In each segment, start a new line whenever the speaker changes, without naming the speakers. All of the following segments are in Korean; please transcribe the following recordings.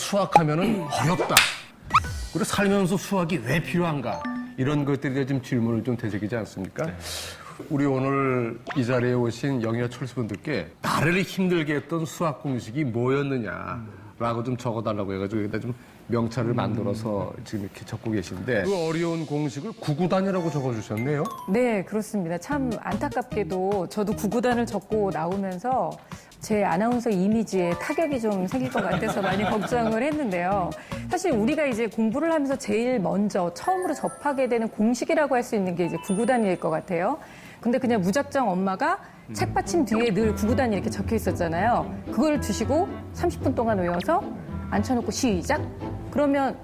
수학하면은 어렵다. 그리고 살면서 수학이 왜 필요한가? 이런 것들에 대해 좀 질문을 좀 되새기지 않습니까? 네. 우리 오늘 이 자리에 오신 영희와 철수 분들께 나를 힘들게 했던 수학 공식이 뭐였느냐라고 좀 적어달라고 해가지고 여기다 좀 명찰을 만들어서 지금 이렇게 적고 계신데 그 어려운 공식을 구구단이라고 적어주셨네요.
네, 그렇습니다. 참 안타깝게도 저도 구구단을 적고 나오면서 제 아나운서 이미지에 타격이 좀 생길 것 같아서 많이 걱정을 했는데요. 사실 우리가 이제 공부를 하면서 제일 먼저 처음으로 접하게 되는 공식이라고 할 수 있는 게 이제 구구단일 것 같아요. 근데 그냥 무작정 엄마가 책받침 뒤에 늘 구구단이 이렇게 적혀 있었잖아요. 그걸 주시고 30분 동안 외워서 앉혀놓고 시작? 그러면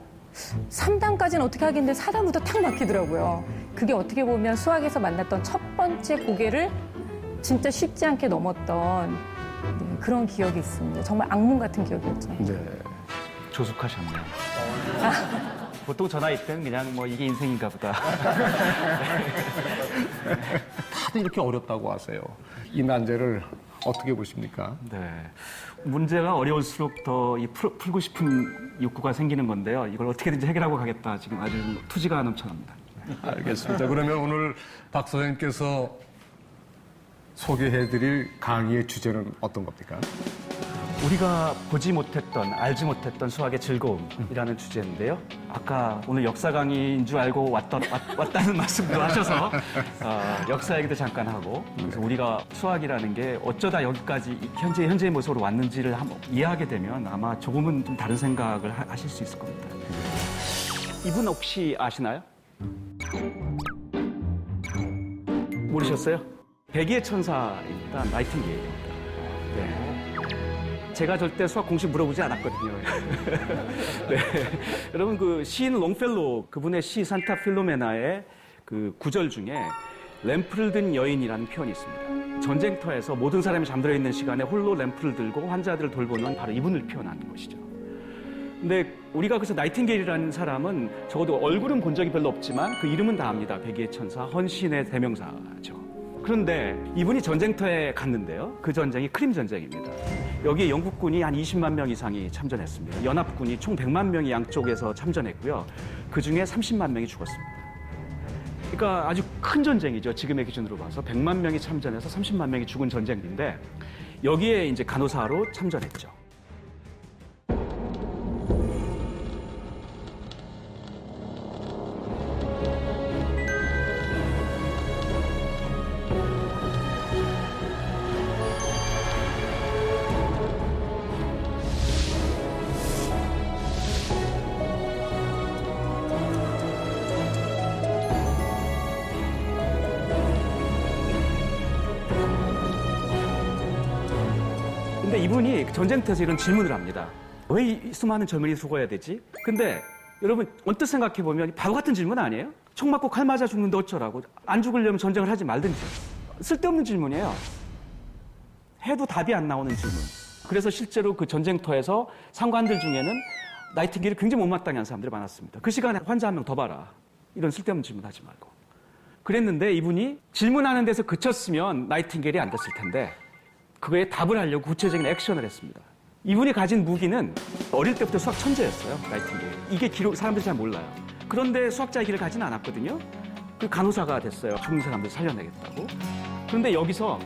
3단까지는 어떻게 하겠는데 4단부터 탁 막히더라고요. 그게 어떻게 보면 수학에서 만났던 첫 번째 고개를 진짜 쉽지 않게 넘었던 그런 기억이 있습니다. 정말 악몽 같은 기억이었죠.
네.
조숙하셨네요. 보통 저 나이 때는 그냥 뭐 이게 인생인가 보다.
다들 이렇게 어렵다고 하세요. 이 난제를 어떻게 보십니까?
네. 문제가 어려울수록 더 풀고 싶은 욕구가 생기는 건데요. 이걸 어떻게든지 해결하고 가겠다. 지금 아주 투지가 넘쳐납니다.
알겠습니다. 그러면 오늘 박 선생님께서 소개해드릴 강의의 주제는 어떤 겁니까?
우리가 보지 못했던, 알지 못했던 수학의 즐거움이라는 주제인데요. 아까 오늘 역사 강의인 줄 알고 왔다는 말씀도 하셔서 역사 얘기도 잠깐 하고 그래서 우리가 수학이라는 게 어쩌다 여기까지 현재의 모습으로 왔는지를 한번 이해하게 되면 아마 조금은 좀 다른 생각을 하실 수 있을 겁니다. 이분 혹시 아시나요? 모르셨어요? 백의의 천사입니다. 나이팅게일입니다. 네. 제가 절대 수학 공식 물어보지 않았거든요. 네. 여러분 그 시인 롱펠로우 그분의 시 산타 필로메나의 그 구절 중에 램프를 든 여인이라는 표현이 있습니다. 전쟁터에서 모든 사람이 잠들어 있는 시간에 홀로 램프를 들고 환자들을 돌보는 바로 이분을 표현하는 것이죠. 근데 우리가 그래서 나이팅게일이라는 사람은 적어도 얼굴은 본 적이 별로 없지만 그 이름은 다 압니다. 백의의 천사, 헌신의 대명사죠. 그런데 이분이 전쟁터에 갔는데요. 그 전쟁이 크림 전쟁입니다. 여기에 영국군이 한 20만 명 이상이 참전했습니다. 연합군이 총 100만 명이 양쪽에서 참전했고요. 그중에 30만 명이 죽었습니다. 그러니까 아주 큰 전쟁이죠. 지금의 기준으로 봐서 100만 명이 참전해서 30만 명이 죽은 전쟁인데 여기에 이제 간호사로 참전했죠. 근데 이분이 전쟁터에서 이런 질문을 합니다. 왜 이 수많은 젊은이 죽어야 되지? 근데 여러분 언뜻 생각해보면 바보 같은 질문 아니에요? 총 맞고 칼 맞아 죽는데 어쩌라고? 안 죽으려면 전쟁을 하지 말든지. 쓸데없는 질문이에요. 해도 답이 안 나오는 질문. 그래서 실제로 그 전쟁터에서 상관들 중에는 나이팅게일을 굉장히 못마땅해 하는 사람들이 많았습니다. 그 시간에 환자 한 명 더 봐라. 이런 쓸데없는 질문 하지 말고. 그랬는데 이분이 질문하는 데서 그쳤으면 나이팅게일이 안 됐을 텐데 그거에 답을 하려고 구체적인 액션을 했습니다. 이분이 가진 무기는 어릴 때부터 수학 천재였어요. 나이팅게일. 이게 사람들이 잘 몰라요. 그런데 수학자의 길을 가지는 않았거든요. 그 간호사가 됐어요. 죽는 사람들 살려내겠다고. 그런데 여기서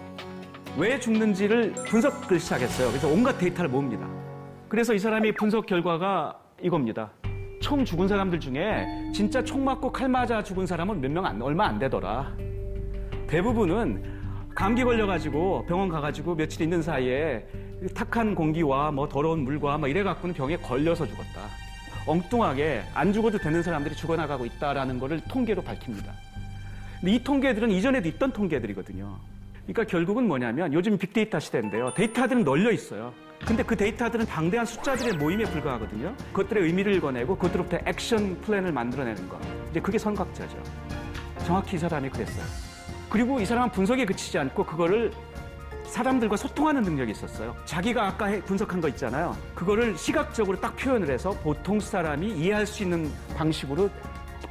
왜 죽는지를 분석을 시작했어요. 그래서 온갖 데이터를 모읍니다. 그래서 이 사람이 분석 결과가 이겁니다. 총 죽은 사람들 중에 진짜 총 맞고 칼 맞아 죽은 사람은 얼마 안 되더라. 대부분은 감기 걸려가지고 병원 가가지고 며칠 있는 사이에 탁한 공기와 뭐 더러운 물과 뭐 이래갖고는 병에 걸려서 죽었다. 엉뚱하게 안 죽어도 되는 사람들이 죽어나가고 있다라는 거를 통계로 밝힙니다. 근데 이 통계들은 이전에도 있던 통계들이거든요. 그러니까 결국은 뭐냐면 요즘 빅데이터 시대인데요. 데이터들은 널려 있어요. 근데 그 데이터들은 방대한 숫자들의 모임에 불과하거든요. 그것들의 의미를 꺼내고 그것들로부터 액션 플랜을 만들어내는 거. 이제 그게 선각자죠. 정확히 이 사람이 그랬어요. 그리고 이 사람은 분석에 그치지 않고 그거를 사람들과 소통하는 능력이 있었어요. 자기가 아까 분석한 거 있잖아요. 그거를 시각적으로 딱 표현을 해서 보통 사람이 이해할 수 있는 방식으로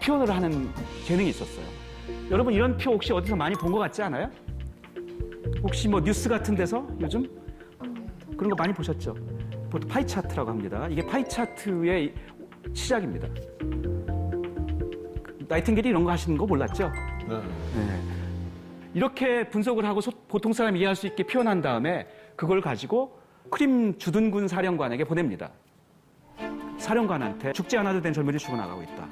표현을 하는 재능이 있었어요. 여러분 이런 표 혹시 어디서 많이 본 것 같지 않아요? 혹시 뭐 뉴스 같은 데서 요즘? 그런 거 많이 보셨죠? 보통 파이 차트라고 합니다. 이게 파이 차트의 시작입니다. 나이팅게일이 이런 거 하시는 거 몰랐죠? 네. 이렇게 분석을 하고 보통 사람이 이해할 수 있게 표현한 다음에 그걸 가지고 크림 주둔군 사령관에게 보냅니다. 사령관한테 죽지 않아도 된 젊은이 죽어나가고 있다.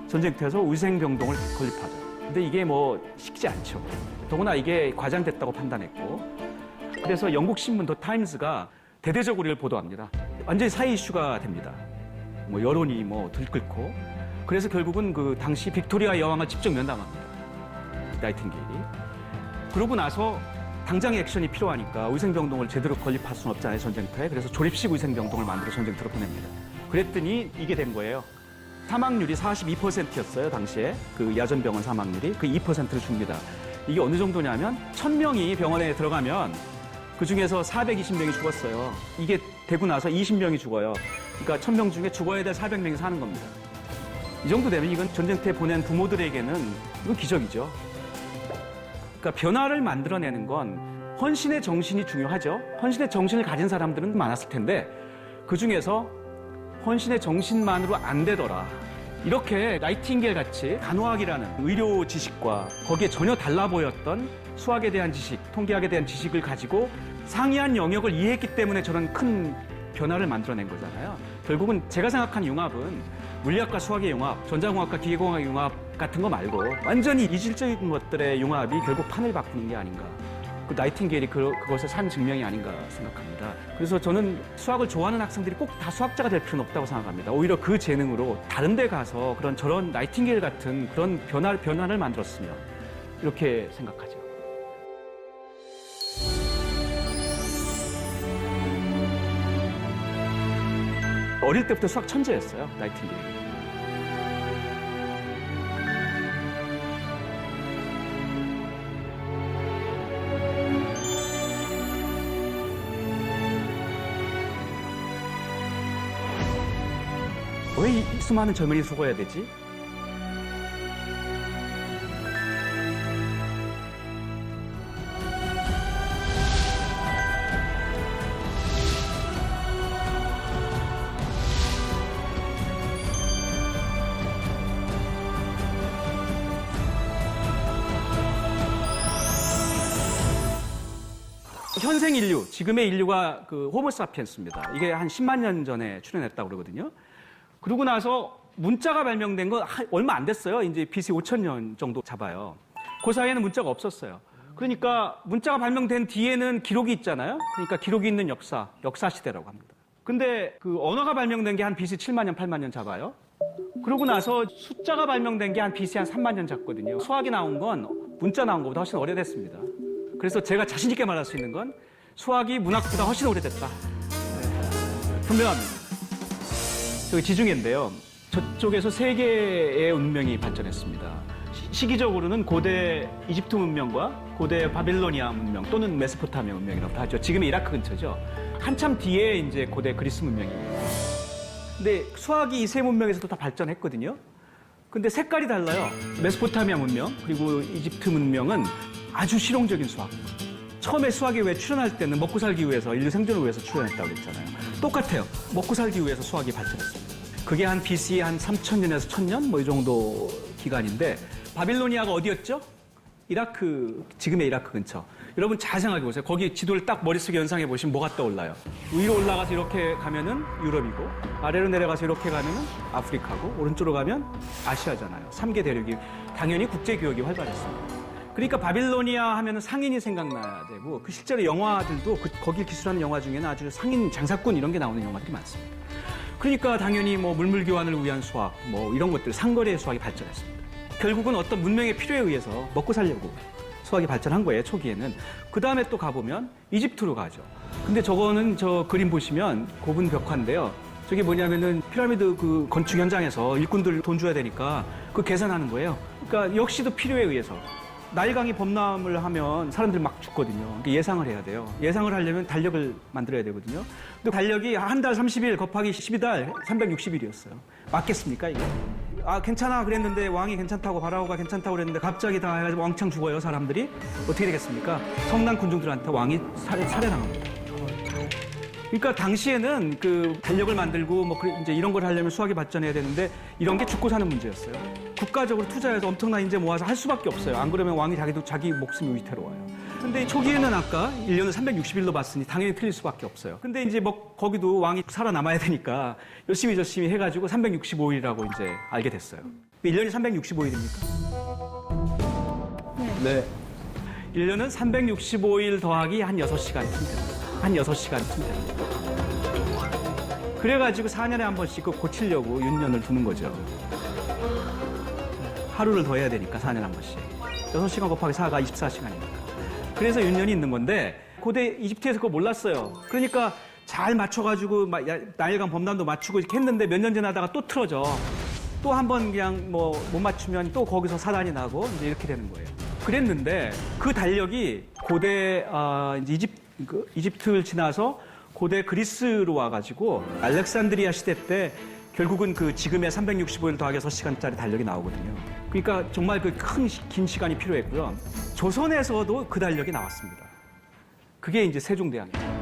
전쟁터에서 위생병동을 건립하자. 근데 이게 뭐 쉽지 않죠. 더구나 이게 과장됐다고 판단했고. 그래서 영국 신문 더 타임스가 대대적으로 이걸 보도합니다. 완전히 사회 이슈가 됩니다. 뭐 여론이 뭐 들끓고. 그래서 결국은 그 당시 빅토리아 여왕을 직접 면담합니다. 나이팅게일이. 그러고 나서 당장 액션이 필요하니까 위생병동을 제대로 건립할 수는 없잖아요, 전쟁터에. 그래서 조립식 위생병동을 만들어 전쟁터로 보냅니다. 그랬더니 이게 된 거예요. 사망률이 42%였어요, 당시에. 그 야전병원 사망률이. 그 2%를 줍니다. 이게 어느 정도냐면 1000명이 병원에 들어가면 그중에서 420명이 죽었어요. 이게 되고 나서 20명이 죽어요. 그러니까 1000명 중에 죽어야 될 400명이 사는 겁니다. 이 정도 되면 이건 전쟁터에 보낸 부모들에게는 이건 기적이죠. 그러니까 변화를 만들어내는 건 헌신의 정신이 중요하죠. 헌신의 정신을 가진 사람들은 많았을 텐데 그중에서 헌신의 정신만으로 안 되더라. 이렇게 나이팅게일 같이 간호학이라는 의료 지식과 거기에 전혀 달라 보였던 수학에 대한 지식, 통계학에 대한 지식을 가지고 상이한 영역을 이해했기 때문에 저런 큰 변화를 만들어낸 거잖아요. 결국은 제가 생각한 융합은 물리학과 수학의 융합, 전자공학과 기계공학의 융합 같은 거 말고 완전히 이질적인 것들의 융합이 결국 판을 바꾸는 게 아닌가. 그 나이팅게일이 그것의 산 증명이 아닌가 생각합니다. 그래서 저는 수학을 좋아하는 학생들이 꼭 다 수학자가 될 필요는 없다고 생각합니다. 오히려 그 재능으로 다른 데 가서 저런 나이팅게일 같은 그런 변화를 만들었으면 이렇게 생각하죠. 어릴 때부터 수학 천재였어요, 나이팅게일이. 왜 이 수많은 젊은이 죽어야 되지? 현생 인류, 지금의 인류가 그 호모사피엔스입니다. 이게 한 10만 년 전에 출현했다고 그러거든요. 그러고 나서 문자가 발명된 건 얼마 안 됐어요. 이제 BC 5,000년 정도 잡아요. 그 사이에는 문자가 없었어요. 그러니까 문자가 발명된 뒤에는 기록이 있잖아요. 그러니까 기록이 있는 역사 시대라고 합니다. 근데 그 언어가 발명된 게 한 BC 7만 년, 8만 년 잡아요. 그러고 나서 숫자가 발명된 게 한 BC 한 3만 년 잡거든요. 수학이 나온 건 문자 나온 것보다 훨씬 오래됐습니다. 그래서 제가 자신 있게 말할 수 있는 건 수학이 문학보다 훨씬 오래됐다. 분명합니다. 저기 지중해인데요. 저쪽에서 세 개의 문명이 발전했습니다. 시기적으로는 고대 이집트 문명과 고대 바빌로니아 문명 또는 메소포타미아 문명이라고 하죠. 지금의 이라크 근처죠. 한참 뒤에 이제 고대 그리스 문명이에요. 근데 수학이 이 세 문명에서도 다 발전했거든요. 근데 색깔이 달라요. 메소포타미아 문명 그리고 이집트 문명은 아주 실용적인 수학. 처음에 수학에 왜 출현할 때는 먹고 살기 위해서 인류 생존을 위해서 출현했다고 그랬잖아요. 똑같아요. 먹고 살기 위해서 수학이 발전했습니다. 그게 한 BC 한 3,000년에서 1,000년 뭐 이 정도 기간인데 바빌로니아가 어디였죠? 이라크, 지금의 이라크 근처. 여러분 잘 생각해 보세요. 거기 지도를 딱 머릿속에 연상해 보시면 뭐가 떠올라요? 위로 올라가서 이렇게 가면은 유럽이고 아래로 내려가서 이렇게 가면은 아프리카고 오른쪽으로 가면 아시아잖아요. 3개 대륙이 당연히 국제교역이 활발했습니다. 그러니까 바빌로니아 하면은 상인이 생각나야 되고 그 실제로 영화들도 거길 기술하는 영화 중에는 아주 상인 장사꾼 이런 게 나오는 영화들이 많습니다. 그러니까 당연히 뭐 물물 교환을 위한 수학 뭐 이런 것들 상거래 수학이 발전했습니다. 결국은 어떤 문명의 필요에 의해서 먹고 살려고 수학이 발전한 거예요, 초기에는. 그 다음에 또 가보면 이집트로 가죠. 근데 저거는 저 그림 보시면 고분 벽화인데요. 저게 뭐냐면은 피라미드 그 건축 현장에서 일꾼들 돈 줘야 되니까 그 계산하는 거예요. 그러니까 역시도 필요에 의해서. 나일강이 범람을 하면 사람들 막 죽거든요. 그러니까 예상을 해야 돼요. 예상을 하려면 달력을 만들어야 되거든요. 근데 달력이 한 달 30일 곱하기 12달 360일이었어요. 맞겠습니까, 이게? 아, 괜찮아 그랬는데 왕이 괜찮다고 바라오가 괜찮다고 그랬는데 갑자기 다 해가지고 왕창 죽어요, 사람들이. 어떻게 되겠습니까? 성난 군중들한테 왕이 살해당합니다. 그러니까 당시에는 그 달력을 만들고 뭐 이제 이런 걸 하려면 수학이 발전해야 되는데 이런 게 죽고 사는 문제였어요. 국가적으로 투자해서 엄청난 인재 모아서 할 수밖에 없어요. 안 그러면 왕이 자기 목숨이 위태로워요. 근데 초기에는 아까 1년을 360일로 봤으니 당연히 틀릴 수밖에 없어요. 근데 이제 뭐 거기도 왕이 살아남아야 되니까 열심히 해가지고 365일이라고 이제 알게 됐어요. 1년이 365일입니까?
네.
1년은 365일 더하기 한 6시간쯤 됩니다. 한 6시간쯤 됩니다. 그래가지고 4년에 한 번씩 그 고치려고 윤년을 두는 거죠. 하루를 더 해야 되니까 4년에 한 번씩. 6시간 곱하기 4가 24시간입니다. 그래서 윤년이 있는 건데 고대 이집트에서 그거 몰랐어요. 그러니까 잘 맞춰가지고 나일간 범람도 맞추고 이렇게 했는데 몇 년 지나다가 또 틀어져. 또 한 번 그냥 뭐 못 맞추면 또 거기서 사단이 나고 이제 이렇게 되는 거예요. 그랬는데 그 달력이 고대 이제 이집트를 지나서 고대 그리스로 와가지고 알렉산드리아 시대 때 결국은 그 지금의 365일 더하기 6시간짜리 달력이 나오거든요. 그러니까 정말 그 긴 시간이 필요했고요. 조선에서도 그 달력이 나왔습니다. 그게 이제 세종대왕이에요.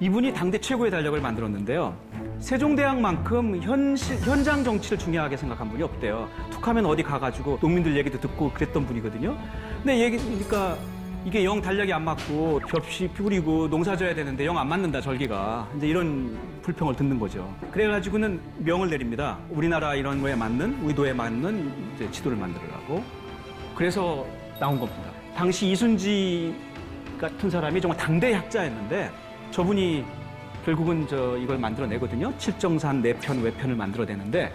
이분이 당대 최고의 달력을 만들었는데요. 세종대왕만큼 현장 정치를 중요하게 생각한 분이 없대요. 툭하면 어디 가가지고 농민들 얘기도 듣고 그랬던 분이거든요. 근데 그러니까 이게 영 달력이 안 맞고 벽시 뿌리고 농사 져야 되는데 영 안 맞는다 절기가 이제 이런 불평을 듣는 거죠. 그래가지고는 명을 내립니다. 우리나라 이런 거에 맞는 의도에 맞는 이제 지도를 만들으라고. 그래서 나온 겁니다. 당시 이순지 같은 사람이 정말 당대 학자였는데 저분이 결국은 이걸 만들어내거든요. 칠정산, 내편, 외편을 만들어내는데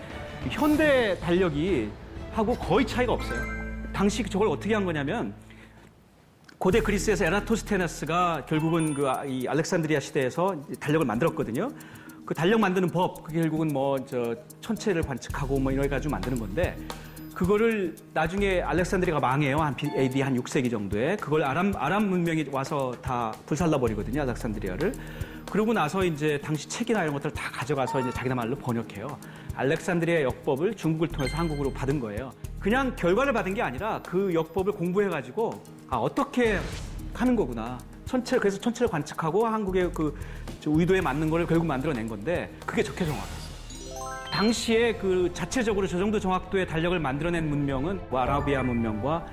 현대 달력이 하고 거의 차이가 없어요. 당시 저걸 어떻게 한 거냐면 고대 그리스에서 에라토스테네스가 결국은 이 알렉산드리아 시대에서 달력을 만들었거든요. 그 달력 만드는 법, 그게 결국은 천체를 관측하고 뭐 이래 가지고 만드는 건데 그거를 나중에 알렉산드리아가 망해요. AD 한 6세기 정도에. 그걸 아랍 문명이 와서 다 불살라 버리거든요. 알렉산드리아를. 그러고 나서 이제 당시 책이나 이런 것들을 다 가져가서 이제 자기네 말로 번역해요. 알렉산드리아 역법을 중국을 통해서 한국으로 받은 거예요. 그냥 결과를 받은 게 아니라 그 역법을 공부해가지고 어떻게 하는 거구나. 그래서 천체를 관측하고 한국의 의도에 맞는 거를 결국 만들어낸 건데 그게 저렇게 정확했어요. 당시에 그 자체적으로 저 정도 정확도의 달력을 만들어낸 문명은 아라비아 문명과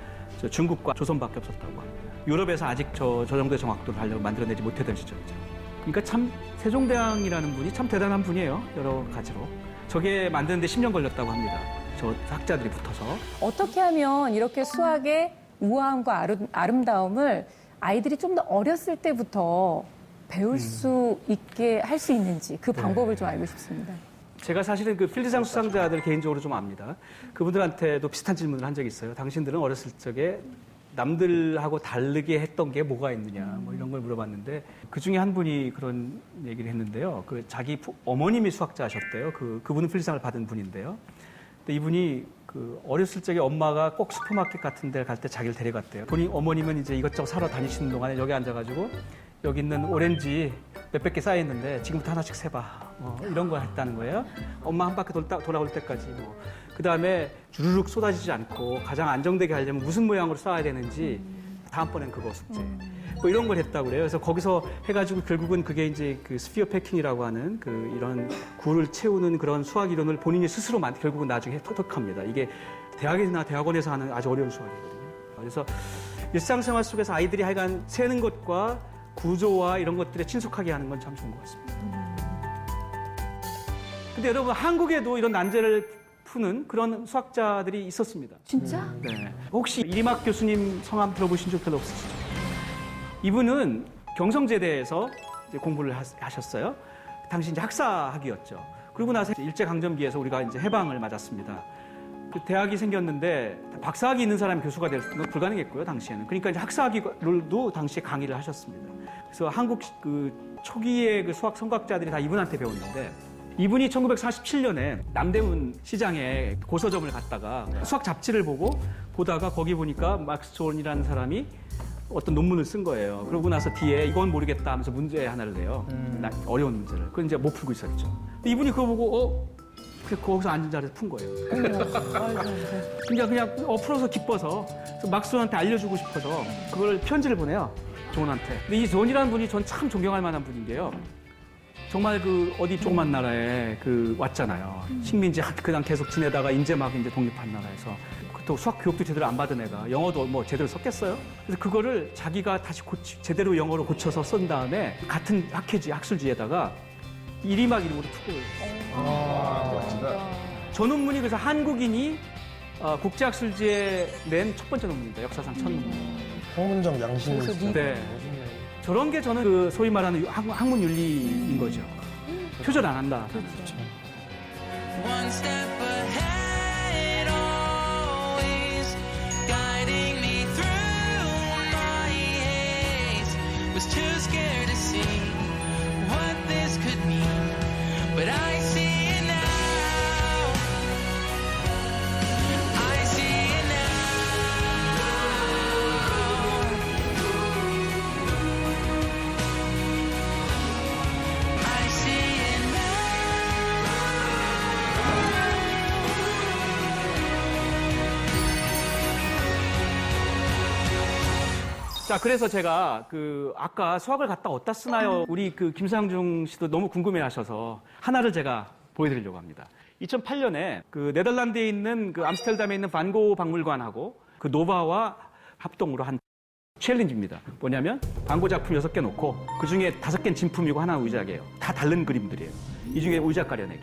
중국과 조선밖에 없었다고 합니다. 유럽에서 아직 저 정도의 정확도의 달력을 만들어내지 못했던 시절이죠. 그러니까 참 세종대왕이라는 분이 참 대단한 분이에요. 여러 가지로. 저게 만드는데 10년 걸렸다고 합니다. 저 학자들이 붙어서.
어떻게 하면 이렇게 수학의 우아함과 아름다움을 아이들이 좀 더 어렸을 때부터 배울 수 있게 할 수 있는지 그 방법을 좀 알고 싶습니다.
제가 사실은 그 필드상 수상자들 개인적으로 좀 압니다. 그분들한테도 비슷한 질문을 한 적이 있어요. 당신들은 어렸을 적에 남들하고 다르게 했던 게 뭐가 있느냐, 뭐 이런 걸 물어봤는데 그 중에 한 분이 그런 얘기를 했는데요. 자기 어머님이 수학자셨대요. 그분은 필드상을 받은 분인데요. 근데 이분이 어렸을 적에 엄마가 꼭 슈퍼마켓 같은 데 갈 때 자기를 데려갔대요. 어머님은 이제 이것저것 사러 다니시는 동안에 여기 앉아가지고 여기 있는 오렌지 몇백 개 쌓여있는데 지금부터 하나씩 세봐. 이런 걸 했다는 거예요. 엄마 한 바퀴 돌아올 때까지. 그 다음에 주르륵 쏟아지지 않고 가장 안정되게 하려면 무슨 모양으로 쌓아야 되는지 다음번엔 그거 숙제. 뭐 이런 걸 했다고 그래요. 그래서 거기서 해가지고 결국은 그게 이제 그 스피어 패킹이라고 하는 이런 구를 채우는 그런 수학 이론을 본인이 스스로 결국은 나중에 터득합니다. 이게 대학이나 대학원에서 하는 아주 어려운 수학이거든요. 그래서 일상생활 속에서 아이들이 하여간 세는 것과 구조와 이런 것들에 친숙하게 하는 건 참 좋은 것 같습니다. 근데 여러분 한국에도 이런 난제를 푸는 그런 수학자들이 있었습니다.
진짜?
네. 혹시 이리막 교수님 성함 들어보신 적 별로 없으시죠? 이분은 경성제대에서 이제 공부를 하셨어요. 당시 이제 학사학위였죠. 그러고 나서 일제강점기에서 우리가 이제 해방을 맞았습니다. 그 대학이 생겼는데 박사학위 있는 사람이 교수가 될 수는 불가능했고요, 당시에는. 그러니까 이제 학사학위도 당시에 강의를 하셨습니다. 그래서 한국 초기의 그 수학 성각자들이 다 이분한테 배웠는데 이분이 1947년에 남대문 시장에 고서점을 갔다가 수학 잡지를 보다가 거기 보니까 막스 존이라는 사람이 어떤 논문을 쓴 거예요. 그러고 나서 뒤에 이건 모르겠다 하면서 문제 하나를 내요. 어려운 문제를. 그건 이제 못 풀고 있었죠. 근데 이분이 그거 보고 거기서 앉은 자리에서 푼 거예요. 그냥 풀어서 기뻐서 막스존한테 알려주고 싶어서 그걸 편지를 보내요. 존한테. 근데 이 존이라는 분이 전 참 존경할 만한 분인 게요. 정말 그 어디 조그만 나라에 그 왔잖아요. 식민지 그냥 계속 지내다가 이제 막 이제 독립한 나라에서 또 수학 교육도 제대로 안 받은 애가 영어도 뭐 제대로 썼겠어요? 그래서 그거를 자기가 다시 제대로 영어로 고쳐서 쓴 다음에 같은 학술지에다가 이리막 이름으로 투고를. 저 논문이 그래서 한국인이 국제학술지에 낸 첫 번째 논문입니다. 역사상 첫 논문.
홍문정 양심.
네. 저런 게 저는 그 소위 말하는 학문 윤리인 거죠. 표절 안 한다.
One step ahead, always guiding me through my haze. Was too scared to see what this could mean, but I see it now. I see it now. I see it
자, 그래서 제가 아까 수학을 갖다 어디다 쓰나요? 우리 김상중 씨도 너무 궁금해 하셔서 하나를 제가 보여드리려고 합니다. 2008년에 네덜란드에 있는 암스테르담에 있는 반고 박물관하고 노바와 합동으로 한 챌린지입니다. 뭐냐면 반고 작품 6개 놓고 그 중에 5개는 진품이고 하나는 의작이에요. 다 다른 그림들이에요. 이 중에 의작 가려내기.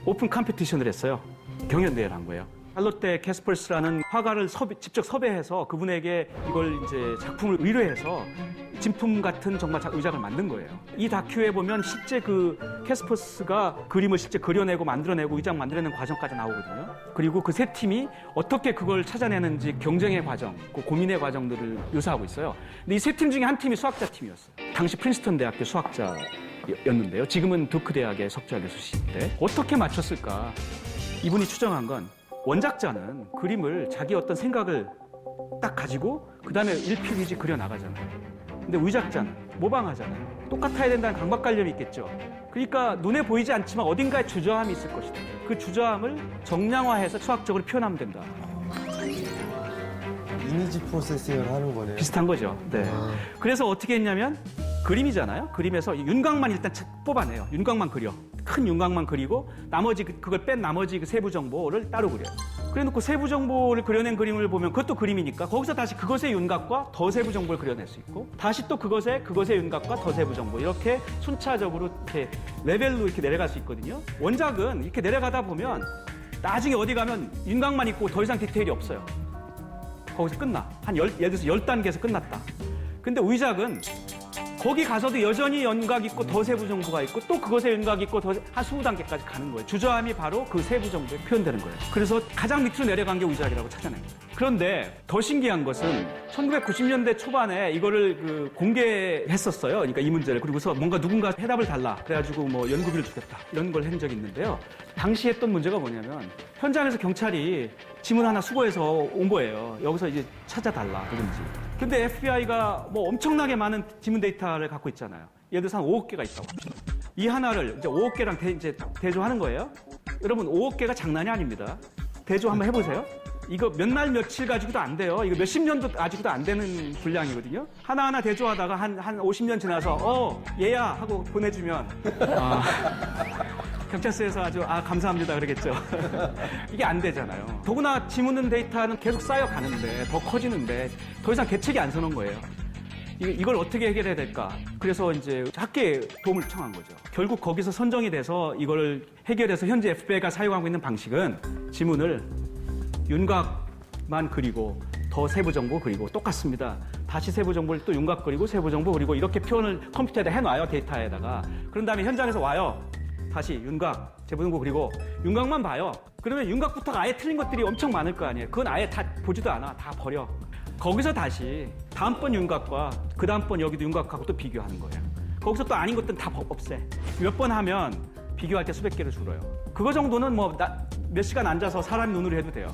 오픈 컴피티션을 했어요. 경연대회를 한 거예요. 샬롯테 캐스퍼스라는 화가를 직접 섭외해서 그분에게 이걸 이제 작품을 의뢰해서 진품 같은 정말 의작을 만든 거예요. 이 다큐에 보면 실제 캐스퍼스가 그림을 실제 그려내고 만들어내고 의작 만들어내는 과정까지 나오거든요. 그리고 그 세 팀이 어떻게 그걸 찾아내는지 경쟁의 과정, 고민의 과정들을 묘사하고 있어요. 근데 이 세 팀 중에 한 팀이 수학자 팀이었어요. 당시 프린스턴 대학교 수학자였는데요. 지금은 두크 대학의 석좌 교수신데 어떻게 맞췄을까? 이분이 추정한 건 원작자는 그림을 자기 어떤 생각을 딱 가지고 그 다음에 일필휘지 그려 나가잖아요. 근데 의작자는 모방하잖아요. 똑같아야 된다는 강박관념이 있겠죠. 그러니까 눈에 보이지 않지만 어딘가에 주저함이 있을 것이다. 그 주저함을 정량화해서 수학적으로 표현하면 된다.
이미지 프로세싱을 하는 거네요.
비슷한 거죠. 네. 그래서 어떻게 했냐면 그림이잖아요. 그림에서 윤곽만 일단 뽑아내요. 윤곽만 그려. 큰 윤곽만 그리고 나머지 그걸 뺀 나머지 세부 정보를 따로 그려요. 그래놓고 세부 정보를 그려낸 그림을 보면 그것도 그림이니까 거기서 다시 그것의 윤곽과 더 세부 정보를 그려낼 수 있고 다시 또 그것의 윤곽과 더 세부 정보 이렇게 순차적으로 이렇게 레벨로 이렇게 내려갈 수 있거든요. 원작은 이렇게 내려가다 보면 나중에 어디 가면 윤곽만 있고 더 이상 디테일이 없어요. 거기서 끝나. 예를 들어서 10단계에서 끝났다. 근데 의작은 거기 가서도 여전히 윤곽 있고 더 세부 정보가 있고 또 그것의 윤곽 있고 한 20단계까지 가는 거예요. 주저함이 바로 그 세부 정보에 표현되는 거예요. 그래서 가장 밑으로 내려간 게 의작이라고 찾아낸 거예요. 그런데 더 신기한 것은 1990년대 초반에 이거를 공개했었어요. 그러니까 이 문제를. 그리고서 뭔가 누군가 해답을 달라. 그래가지고 뭐 연구비를 주겠다. 이런 걸 한 적이 있는데요. 당시 했던 문제가 뭐냐면 현장에서 경찰이 지문 하나 수거해서 온 거예요. 여기서 이제 찾아달라. 누군지. 근데 FBI가 뭐 엄청나게 많은 지문 데이터를 갖고 있잖아요. 예를 들어서 한 5억 개가 있다고 합시다. 이 하나를 이제 5억 개랑 대조하는 거예요. 여러분 5억 개가 장난이 아닙니다. 대조 한번 해보세요. 이거 몇 날 며칠 가지고도 안 돼요. 이거 몇십 년도 가지고도 안 되는 분량이거든요. 하나하나 대조하다가 한 50년 지나서 얘야 하고 보내주면 경찰서에서 아주 감사합니다 그러겠죠. 이게 안 되잖아요. 더구나 지문 데이터는 계속 쌓여가는데 더 커지는데 더 이상 계책이 안 서는 거예요. 이걸 어떻게 해결해야 될까? 그래서 이제 학계에 도움을 청한 거죠. 결국 거기서 선정이 돼서 이걸 해결해서 현재 FBI가 사용하고 있는 방식은 지문을 윤곽만 그리고 더 세부 정보 그리고 똑같습니다. 다시 세부 정보를 또 윤곽 그리고 세부 정보 그리고 이렇게 표현을 컴퓨터에다 해놔요. 데이터에다가. 그런 다음에 현장에서 와요. 다시 윤곽, 세부 정보 그리고 윤곽만 봐요. 그러면 윤곽부터가 아예 틀린 것들이 엄청 많을 거 아니에요. 그건 아예 다 보지도 않아. 다 버려. 거기서 다시 다음번 윤곽과 그 다음번 여기도 윤곽하고 또 비교하는 거예요. 거기서 또 아닌 것들은 다 없애. 몇 번 하면 비교할 때 수백 개를 줄어요. 그거 정도는 몇 시간 앉아서 사람 눈으로 해도 돼요.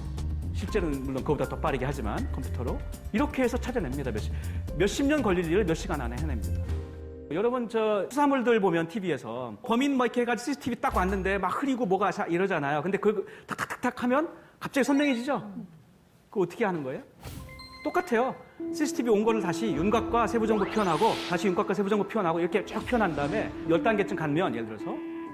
실제는 물론 그거보다 더 빠르게 하지만 컴퓨터로. 이렇게 해서 찾아냅니다. 몇십 년 걸릴 일을 몇 시간 안에 해냅니다. 여러분 수사물들 보면 TV에서 범인 이렇게 해가지고 CCTV 딱 왔는데 막 흐리고 뭐가 이러잖아요. 근데 탁탁탁탁 하면 갑자기 선명해지죠? 그거 어떻게 하는 거예요? 똑같아요. CCTV 온 거를 다시 윤곽과 세부 정보 표현하고 다시 윤곽과 세부 정보 표현하고 이렇게 쭉 표현한 다음에 10단계쯤 가면 예를 들어서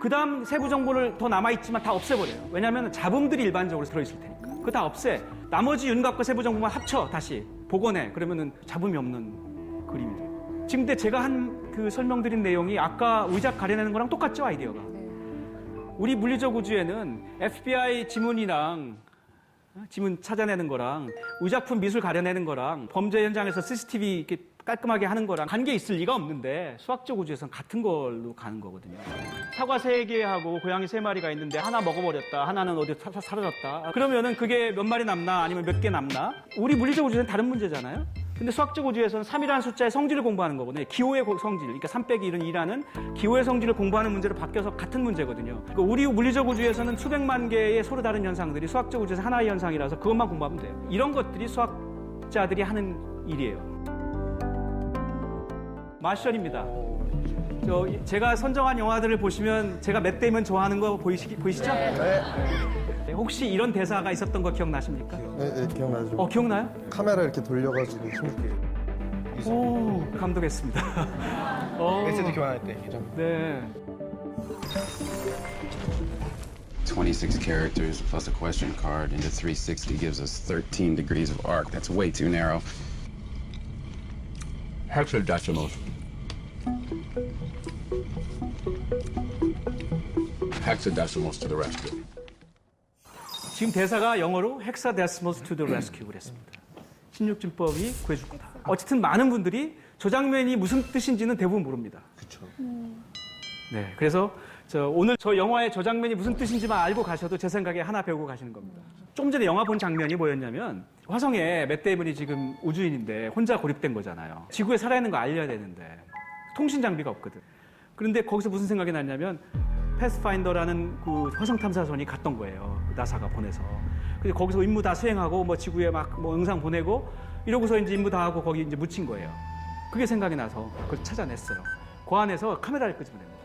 그다음 세부 정보를 더 남아있지만 다 없애버려요. 왜냐하면 잡음들이 일반적으로 들어있을 테니까. 그거 다 없애. 나머지 윤곽과 세부 정보만 합쳐 다시 복원해. 그러면은 잡음이 없는 그림이 돼요. 지금 근데 제가 한 그 설명드린 내용이 아까 의자 가려내는 거랑 똑같죠, 아이디어가. 우리 물리적 우주에는 FBI 지문이랑 지문 찾아내는 거랑 의작품 미술 가려내는 거랑 범죄 현장에서 CCTV 이렇게 깔끔하게 하는 거랑 관계 있을 리가 없는데 수학적 우주에서는 같은 걸로 가는 거거든요. 사과 3개하고 고양이 3마리가 있는데 하나 먹어버렸다. 하나는 어디 사라졌다. 그러면은 그게 몇 마리 남나 아니면 몇 개 남나? 우리 물리적 우주에는 다른 문제잖아요. 근데 수학적 우주에서는 3이라는 숫자의 성질을 공부하는 거거든요. 기호의 성질, 그러니까 3 빼기 1은 2라는 기호의 성질을 공부하는 문제로 바뀌어서 같은 문제거든요. 그러니까 우리 물리적 우주에서는 수백만 개의 서로 다른 현상들이 수학적 우주에서 하나의 현상이라서 그것만 공부하면 돼요. 이런 것들이 수학자들이 하는 일이에요. 마션입니다. 제가 선정한 영화들을 보시면 제가 맷 데이먼 좋아하는 거 보이시죠?
네.
혹시 이런 대사가 있었던 거 기억나십니까?
네, 기억나죠.
기억나요?
카메라 이렇게 돌려가지고 힘있게.
오, 감동했습니다.
메시지 교환할 때, 그죠?
네.
26 characters plus a question card into 360 gives us 13 degrees of arc. That's way too narrow. Hexadecimals. Hexadecimals to the rescue.
지금 대사가 영어로 hexadecimals to the rescue 그랬습니다. 16진법이 구해줄 거다. 어쨌든 많은 분들이 저 장면이 무슨 뜻인지는 대부분 모릅니다.
그쵸.
네, 그래서 오늘 저 영화의 저 장면이 무슨 뜻인지만 알고 가셔도 제 생각에 하나 배우고 가시는 겁니다. 조금 전에 영화 본 장면이 뭐였냐면 화성에 맷 데이먼이 지금 우주인인데 혼자 고립된 거잖아요. 지구에 살아있는 거 알려야 되는데 통신 장비가 없거든. 그런데 거기서 무슨 생각이 났냐면 패스파인더라는 그 화성 탐사선이 갔던 거예요. 나사가 보내서. 그래서 거기서 임무 다 수행하고 뭐 지구에 막 뭐 영상 보내고 이러고서 이제 임무 다 하고 거기 이제 묻힌 거예요. 그게 생각이 나서 그걸 찾아냈어요. 그 안에서 카메라를 끄집어냅니다.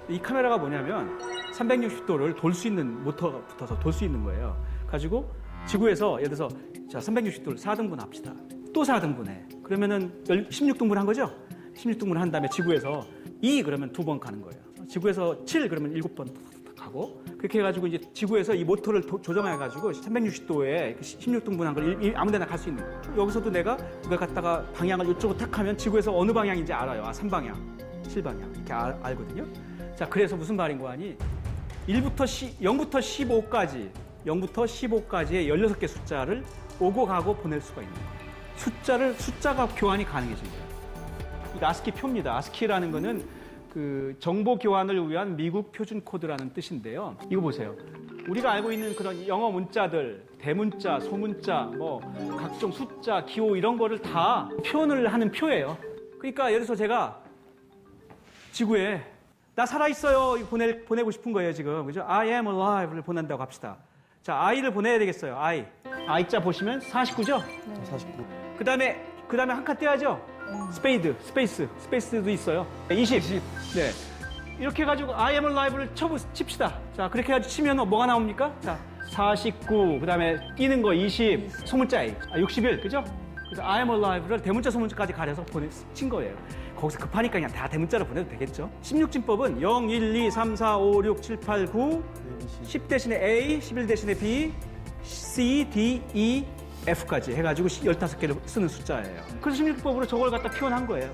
이 카메라가 뭐냐면 360도를 돌 수 있는 모터가 붙어서 돌 수 있는 거예요. 가지고 지구에서 예를 들어서 자 360도를 4등분 합시다. 또 4등분해. 그러면은 16등분 한 거죠? 16등분 한 다음에 지구에서 2 그러면 2번 가는 거예요. 지구에서 7 그러면 7번 가고 그렇게 해가지고 이제 지구에서 이 모터를 조정해가지고 360도에 16등분한 걸 아무데나 갈 수 있는 거예요. 여기서도 내가 이걸 갖다가 방향을 이쪽으로 탁 하면 지구에서 어느 방향인지 알아요. 아 3방향, 7방향 이렇게 알거든요. 자 그래서 무슨 말인 거 아니? 0부터 15까지 16개의 숫자를 오고 가고 보낼 수가 있는 거예요. 숫자가 교환이 가능해진 거예요. 이게 아스키 표입니다. 아스키라는 거는 그 정보 교환을 위한 미국 표준 코드라는 뜻인데요. 이거 보세요. 우리가 알고 있는 그런 영어 문자들, 대문자, 소문자, 뭐 각종 숫자, 기호 이런 거를 다 표현을 하는 표예요. 그러니까 예를 들어서 제가 지구에 나 살아있어요 보내고 싶은 거예요 지금. 그죠? I am alive를 보낸다고 합시다. 자, I를 보내야 되겠어요. I자 보시면 49죠?
49.
그 다음에 한 칸 떼야죠? 스페이스도 있어요. 20. 네. 이렇게 해가지고 I am alive를 칩시다. 자, 그렇게 해가지고 치면 뭐가 나옵니까? 자, 49. 그 다음에 띄는 거 20. 소문자 A. 61. 그죠? 그래서 I am alive를 대문자 소문자까지 가려서 친 거예요. 거기서 급하니까 그냥 다 대문자로 보내도 되겠죠? 16진법은 0, 1, 2, 3, 4, 5, 6, 7, 8, 9, 10 대신에 A, 11 대신에 B, C, D, E, F까지 해가지고 15개를 쓰는 숫자예요. 그래서 16법으로 저걸 갖다 표현한 거예요.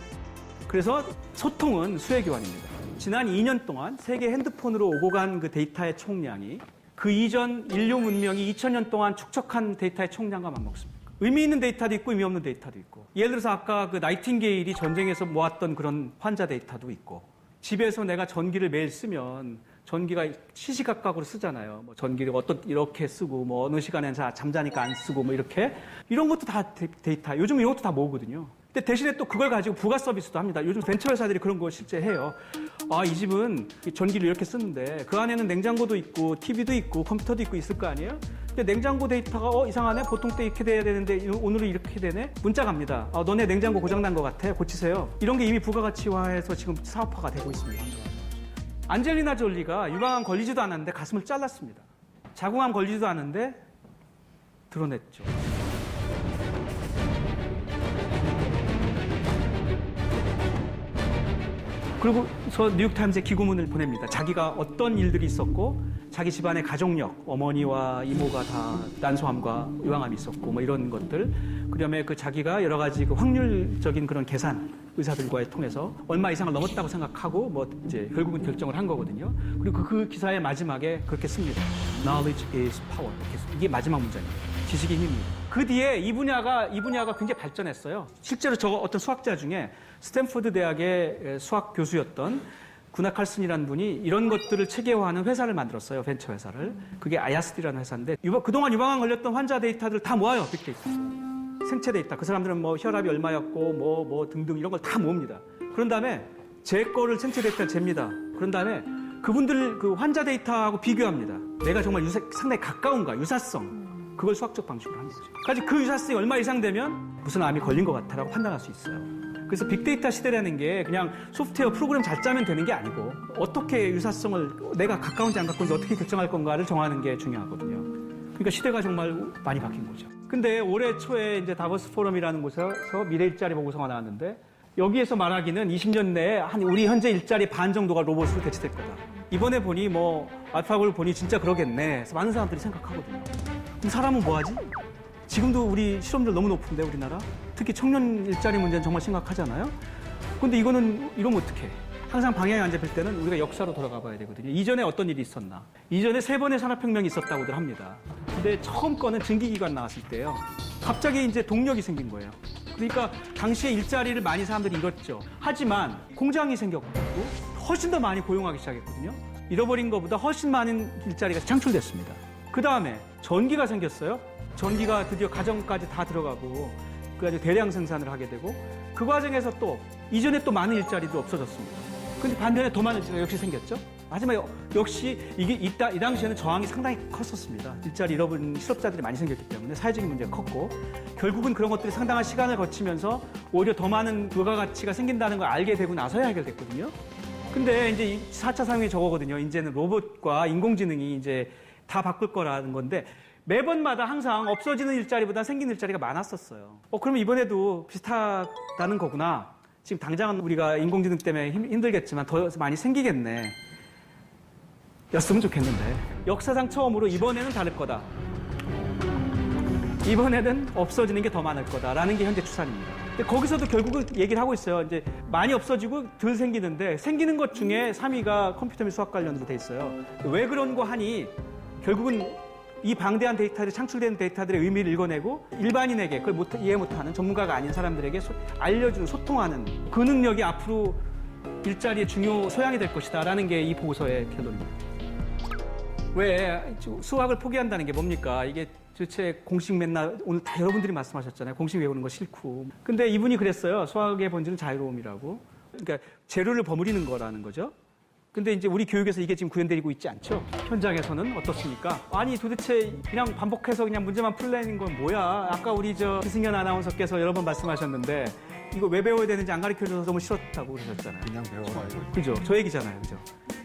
그래서 소통은 수혜교환입니다. 지난 2년 동안 세계 핸드폰으로 오고 간 그 데이터의 총량이 그 이전 인류 문명이 2000년 동안 축적한 데이터의 총량과 맞먹습니다. 의미 있는 데이터도 있고 의미 없는 데이터도 있고 예를 들어서 아까 그 나이팅게일이 전쟁에서 모았던 그런 환자 데이터도 있고 집에서 내가 전기를 매일 쓰면 전기가 시시각각으로 쓰잖아요. 뭐 전기를 이렇게 쓰고 뭐 어느 시간에는 잠자니까 안 쓰고 뭐 이렇게 이런 것도 다 데이터. 요즘 이런 것도 다 모으거든요. 근데 대신에 또 그걸 가지고 부가 서비스도 합니다. 요즘 벤처 회사들이 그런 거 실제 해요. 아, 이 집은 전기를 이렇게 쓰는데 그 안에는 냉장고도 있고 TV도 있고 컴퓨터도 있고 있을 거 아니에요? 근데 냉장고 데이터가 이상하네. 보통 때 이렇게 돼야 되는데 오늘은 이렇게 되네. 문자 갑니다. 너네 냉장고 고장난 것 같아. 고치세요. 이런 게 이미 부가가치화해서 지금 사업화가 되고 있습니다. 안젤리나 졸리가 유방암 걸리지도 않았는데 가슴을 잘랐습니다. 자궁암 걸리지도 않았는데 드러냈죠. 그리고서 뉴욕타임즈에 기고문을 보냅니다. 자기가 어떤 일들이 있었고 자기 집안의 가족력, 어머니와 이모가 다 난소암과 유방암이 있었고 뭐 이런 것들, 그다음에 그 자기가 여러 가지 그 확률적인 그런 계산 의사들과의 통해서 얼마 이상을 넘었다고 생각하고 뭐 이제 결국은 결정을 한 거거든요. 그리고 그 기사의 마지막에 그렇게 씁니다. Knowledge is power. 이게 마지막 문장이에요. 지식이 힘입니다. 그 뒤에 이 분야가 굉장히 발전했어요. 실제로 저 어떤 수학자 중에 스탠포드 대학의 수학 교수였던 구나 칼슨이라는 분이 이런 것들을 체계화하는 회사를 만들었어요. 벤처 회사를. 그게 아야스디라는 회사인데 그동안 유방암 걸렸던 환자 데이터들을 다 모아요. 빅데이터. 생체 데이터. 그 사람들은 뭐 혈압이 얼마였고 뭐 등등 이런 걸 다 모읍니다. 그런 다음에 제 거를 생체 데이터를 잽니다. 그런 다음에 그분들 그 환자 데이터하고 비교합니다. 내가 정말 상당히 가까운가, 유사성. 그걸 수학적 방식으로 하는 거죠. 그래서 그 유사성이 얼마 이상 되면 무슨 암이 걸린 것 같다라고 판단할 수 있어요. 그래서 빅데이터 시대라는 게 그냥 소프트웨어 프로그램 잘 짜면 되는 게 아니고 어떻게 유사성을 내가 가까운지 안 가까운지 어떻게 결정할 건가를 정하는 게 중요하거든요. 그러니까 시대가 정말 많이 바뀐 거죠. 근데 올해 초에 이제 다보스 포럼이라는 곳에서 미래 일자리 보고서가 나왔는데 여기에서 말하기는 20년 내에 우리 현재 일자리 반 정도가 로봇으로 대체될 거다. 이번에 보니 뭐 알파고를 보니 진짜 그러겠네. 그래서 많은 사람들이 생각하거든요. 그럼 사람은 뭐 하지? 지금도 우리 실업률 너무 높은데 우리나라? 특히 청년 일자리 문제는 정말 심각하잖아요. 근데 이러면 어떡해? 항상 방향이 안 잡힐 때는 우리가 역사로 돌아가 봐야 되거든요. 이전에 어떤 일이 있었나? 이전에 3번의 산업혁명이 있었다고들 합니다. 근데 처음 거는 증기기관 나왔을 때요. 갑자기 이제 동력이 생긴 거예요. 그러니까 당시에 일자리를 많이 사람들이 잃었죠. 하지만 공장이 생겼고 훨씬 더 많이 고용하기 시작했거든요. 잃어버린 것보다 훨씬 많은 일자리가 창출됐습니다. 그 다음에 전기가 생겼어요. 전기가 드디어 가정까지 다 들어가고 그래가지고 대량 생산을 하게 되고 그 과정에서 또 이전에 또 많은 일자리도 없어졌습니다. 근데 반면에 더 많은 일자리가 역시 생겼죠. 하지만 역시 이 당시에는 저항이 상당히 컸었습니다. 일자리 잃어버린 실업자들이 많이 생겼기 때문에 사회적인 문제가 컸고 결국은 그런 것들이 상당한 시간을 거치면서 오히려 더 많은 부가가치가 생긴다는 걸 알게 되고 나서야 해결됐거든요. 근데 이제 4차 산업이 저거거든요. 이제는 로봇과 인공지능이 이제 다 바꿀 거라는 건데 매번마다 항상 없어지는 일자리보다 생기는 일자리가 많았었어요. 그러면 이번에도 비슷하다는 거구나. 지금 당장은 우리가 인공지능 때문에 힘들겠지만 더 많이 생기겠네. 였으면 좋겠는데. 역사상 처음으로 이번에는 다를 거다. 이번에는 없어지는 게 더 많을 거다라는 게 현재 추산입니다. 근데 거기서도 결국은 얘기를 하고 있어요. 이제 많이 없어지고 덜 생기는데 생기는 것 중에 3위가 컴퓨터 및 수학 관련으로 돼 있어요. 왜 그런 거 하니 결국은 이 방대한 데이터들이 창출된 데이터들의 의미를 읽어내고 일반인에게 그걸 이해 못하는 전문가가 아닌 사람들에게 알려주는 소통하는 그 능력이 앞으로 일자리의 중요 소양이 될 것이다라는 게 이 보고서의 결론입니다. 왜 수학을 포기한다는 게 뭡니까? 이게 도대체 공식 맨날 오늘 다 여러분들이 말씀하셨잖아요. 공식 외우는 거 싫고. 근데 이분이 그랬어요. 수학의 본질은 자유로움이라고. 그러니까 재료를 버무리는 거라는 거죠. 근데 이제 우리 교육에서 이게 지금 구현되고 있지 않죠? 현장에서는 어떻습니까? 아니 도대체 그냥 반복해서 그냥 문제만 풀려는 건 뭐야? 아까 우리 기승현 아나운서께서 여러 번 말씀하셨는데 이거 왜 배워야 되는지 안 가르쳐줘서 너무 싫었다고 그러셨잖아요.
그냥 배워라 이거.
그죠? 저 얘기잖아요. 그죠?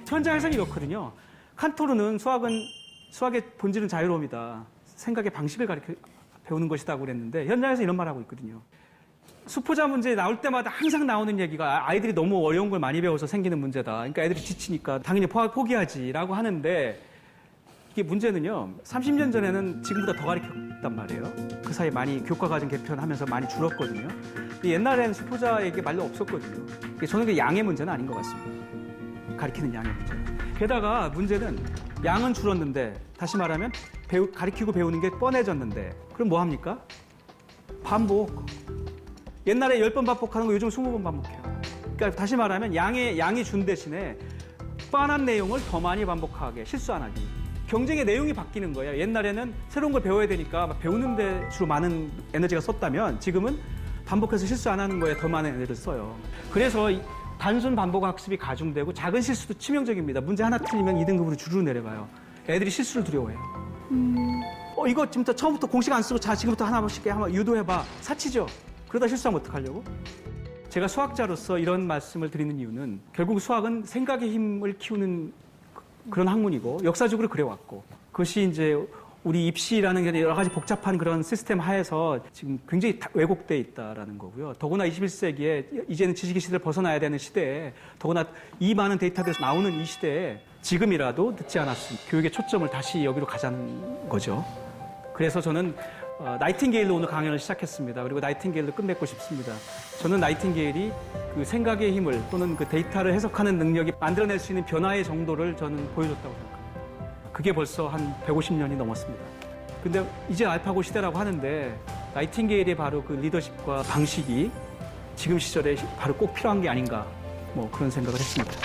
현장에서는 이렇거든요. 칸토르는 수학의 본질은 자유로움이다. 생각의 방식을 배우는 것이다고 그랬는데 현장에서 이런 말하고 있거든요. 수포자 문제 나올 때마다 항상 나오는 얘기가 아이들이 너무 어려운 걸 많이 배워서 생기는 문제다. 그러니까 애들이 지치니까 당연히 포기하지라고 하는데 이게 문제는요. 30년 전에는 지금보다 더 가르쳤단 말이에요. 그 사이에 많이 교과 과정 개편하면서 많이 줄었거든요. 근데 옛날에는 수포자에게 말로 없었거든요. 저는 그 양의 문제는 아닌 것 같습니다. 가르치는 양의 문제. 게다가 문제는 양은 줄었는데 다시 말하면 가르치고 배우는 게 뻔해졌는데 그럼 뭐 합니까? 반복. 옛날에 10번 반복하는 거 요즘 20번 반복해요. 그러니까 다시 말하면 양이 준 대신에 뻔한 내용을 더 많이 반복하게, 실수 안 하기. 경쟁의 내용이 바뀌는 거예요. 옛날에는 새로운 걸 배워야 되니까 배우는데 주로 많은 에너지가 썼다면 지금은 반복해서 실수 안 하는 거에 더 많은 에너지를 써요. 그래서 단순 반복 학습이 가중되고 작은 실수도 치명적입니다. 문제 하나 틀리면 2등급으로 주르르 내려가요. 애들이 실수를 두려워해요. 이거 진짜 처음부터 공식 안 쓰고 자 지금부터 하나씩 한번 유도해봐. 사치죠. 그러다 실수하면 어떡하려고? 제가 수학자로서 이런 말씀을 드리는 이유는 결국 수학은 생각의 힘을 키우는 그런 학문이고 역사적으로 그래왔고 그것이 이제 우리 입시라는 게 여러 가지 복잡한 그런 시스템 하에서 지금 굉장히 왜곡돼 있다라는 거고요. 더구나 21세기에 이제는 지식의 시대를 벗어나야 되는 시대에 더구나 이 많은 데이터들에서 나오는 이 시대에 지금이라도 늦지 않았으면 교육의 초점을 다시 여기로 가자는 거죠. 그래서 저는 나이팅게일로 오늘 강연을 시작했습니다. 그리고 나이팅게일로 끝맺고 싶습니다. 저는 나이팅게일이 그 생각의 힘을 또는 그 데이터를 해석하는 능력이 만들어낼 수 있는 변화의 정도를 저는 보여줬다고 생각합니다. 그게 벌써 한 150년이 넘었습니다. 근데 이제 알파고 시대라고 하는데 나이팅게일의 바로 그 리더십과 방식이 지금 시절에 바로 꼭 필요한 게 아닌가 뭐 그런 생각을 했습니다.